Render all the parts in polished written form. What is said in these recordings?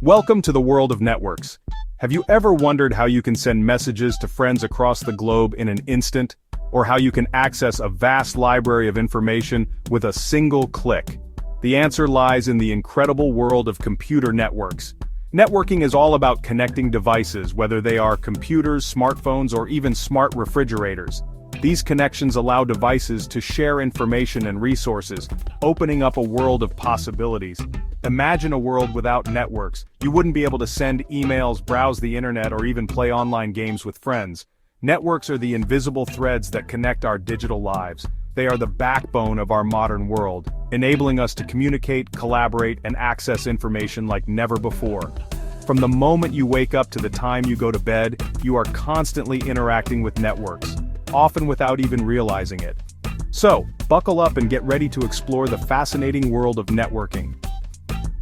Welcome to the world of networks. Have you ever wondered how you can send messages to friends across the globe in an instant? Or how you can access a vast library of information with a single click? The answer lies in the incredible world of computer networks. Networking is all about connecting devices, whether they are computers, smartphones, or even smart refrigerators. These connections allow devices to share information and resources, opening up a world of possibilities. Imagine a world without networks. You wouldn't be able to send emails, browse the internet, or even play online games with friends. Networks are the invisible threads that connect our digital lives. They are the backbone of our modern world, enabling us to communicate, collaborate, and access information like never before. From the moment you wake up to the time you go to bed, you are constantly interacting with networks, often without even realizing it. So, buckle up and get ready to explore the fascinating world of networking.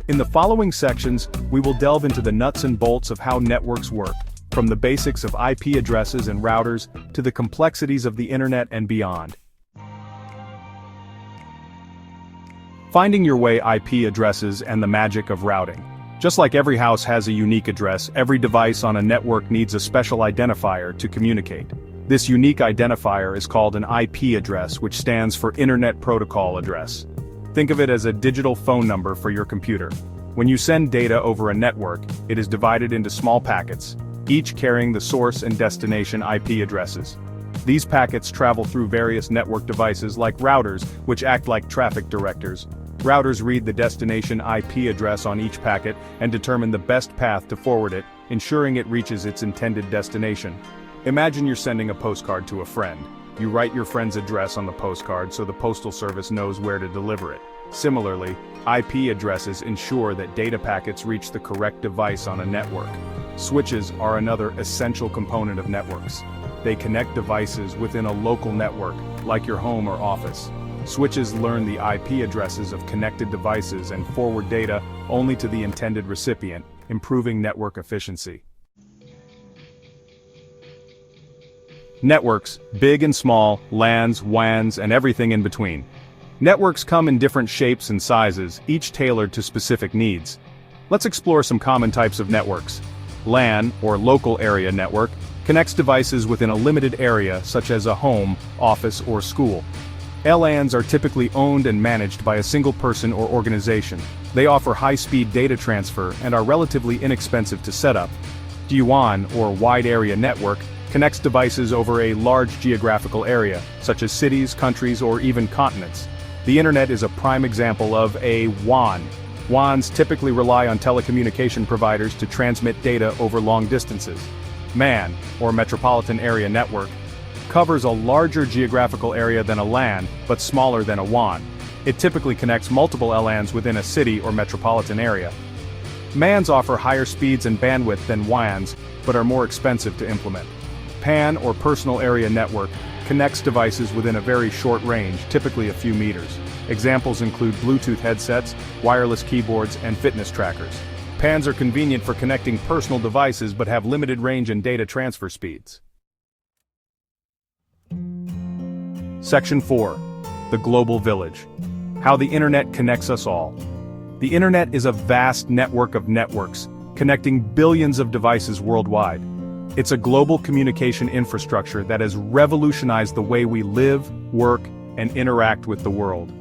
In the following sections, we will delve into the nuts and bolts of how networks work, from the basics of IP addresses and routers to the complexities of the internet and beyond. Finding your way IP addresses and the magic of routing. Just like every house has a unique address, every device on a network needs a special identifier to communicate. This unique identifier is called an IP address, which stands for Internet Protocol Address. Think of it as a digital phone number for your computer. When you send data over a network, it is divided into small packets, each carrying the source and destination IP addresses. These packets travel through various network devices like routers, which act like traffic directors. Routers read the destination IP address on each packet and determine the best path to forward it, ensuring it reaches its intended destination. Imagine you're sending a postcard to a friend. You write your friend's address on the postcard so the postal service knows where to deliver it. Similarly, IP addresses ensure that data packets reach the correct device on a network. Switches are another essential component of networks. They connect devices within a local network, like your home or office. Switches learn the IP addresses of connected devices and forward data only to the intended recipient, improving network efficiency. Networks, big and small, LANs, WANs, and everything in between. Networks come in different shapes and sizes, each tailored to specific needs. Let's explore some common types of networks. LAN, or Local Area Network, connects devices within a limited area such as a home, office, or school. LANs are typically owned and managed by a single person or organization. They offer high-speed data transfer and are relatively inexpensive to set up. WAN, or Wide Area Network, connects devices over a large geographical area, such as cities, countries, or even continents. The internet is a prime example of a WAN. WANs typically rely on telecommunication providers to transmit data over long distances. MAN, or Metropolitan Area Network, covers a larger geographical area than a LAN, but smaller than a WAN. It typically connects multiple LANs within a city or metropolitan area. MANs offer higher speeds and bandwidth than WANs, but are more expensive to implement. PAN, or Personal Area Network, connects devices within a very short range, typically a few meters. Examples include Bluetooth headsets, wireless keyboards, and fitness trackers. PANs are convenient for connecting personal devices but have limited range and data transfer speeds. Section 4. The Global Village. How the Internet connects us all. The Internet is a vast network of networks, connecting billions of devices worldwide. It's a global communication infrastructure that has revolutionized the way we live, work, and interact with the world.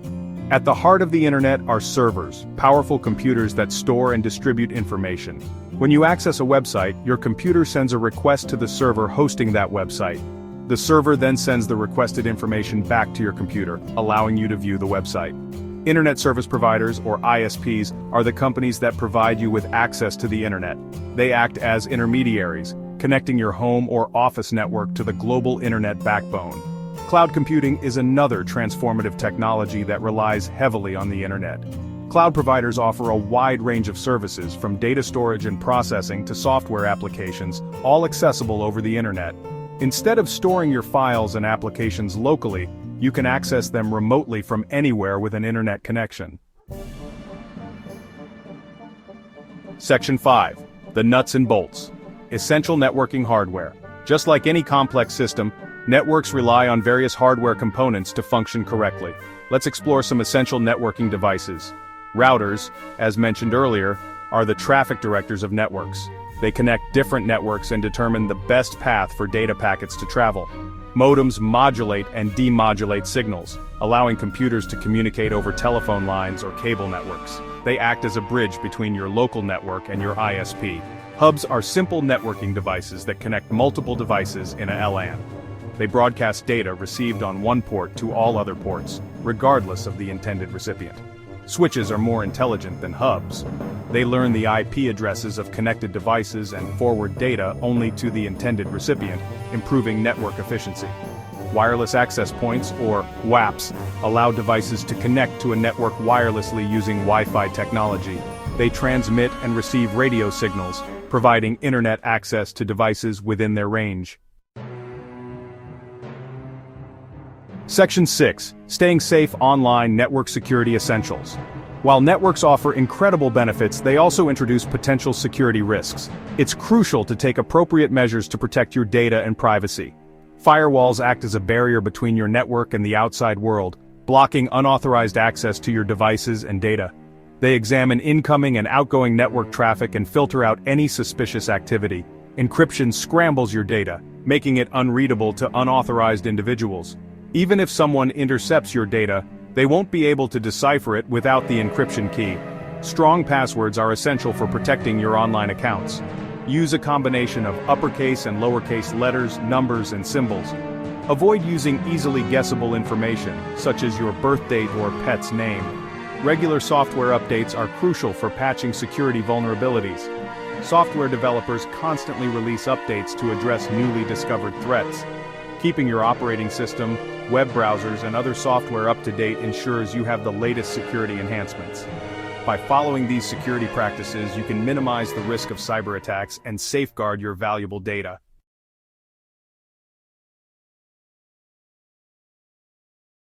At the heart of the internet are servers, powerful computers that store and distribute information. When you access a website, your computer sends a request to the server hosting that website. The server then sends the requested information back to your computer, allowing you to view the website. Internet service providers, or ISPs, are the companies that provide you with access to the internet. They act as intermediaries, connecting your home or office network to the global internet backbone. Cloud computing is another transformative technology that relies heavily on the internet. Cloud providers offer a wide range of services, from data storage and processing to software applications, all accessible over the internet. Instead of storing your files and applications locally, you can access them remotely from anywhere with an internet connection. Section 5. The Nuts and Bolts. Essential networking hardware. Just like any complex system, networks rely on various hardware components to function correctly. Let's explore some essential networking devices. Routers, as mentioned earlier, are the traffic directors of networks. They connect different networks and determine the best path for data packets to travel. Modems modulate and demodulate signals, allowing computers to communicate over telephone lines or cable networks. They act as a bridge between your local network and your ISP. Hubs are simple networking devices that connect multiple devices in a LAN. They broadcast data received on one port to all other ports, regardless of the intended recipient. Switches are more intelligent than hubs. They learn the IP addresses of connected devices and forward data only to the intended recipient, improving network efficiency. Wireless access points, or WAPs, allow devices to connect to a network wirelessly using Wi-Fi technology. They transmit and receive radio signals, providing internet access to devices within their range. Section 6. Staying safe online network security essentials. While networks offer incredible benefits, they also introduce potential security risks. It's crucial to take appropriate measures to protect your data and privacy. Firewalls act as a barrier between your network and the outside world, blocking unauthorized access to your devices and data. They examine incoming and outgoing network traffic and filter out any suspicious activity. Encryption scrambles your data, making it unreadable to unauthorized individuals. Even if someone intercepts your data, they won't be able to decipher it without the encryption key. Strong passwords are essential for protecting your online accounts. Use a combination of uppercase and lowercase letters, numbers, and symbols. Avoid using easily guessable information, such as your birth date or pet's name. Regular software updates are crucial for patching security vulnerabilities. Software developers constantly release updates to address newly discovered threats. Keeping your operating system, web browsers, and other software up to date ensures you have the latest security enhancements. By following these security practices, you can minimize the risk of cyber attacks and safeguard your valuable data.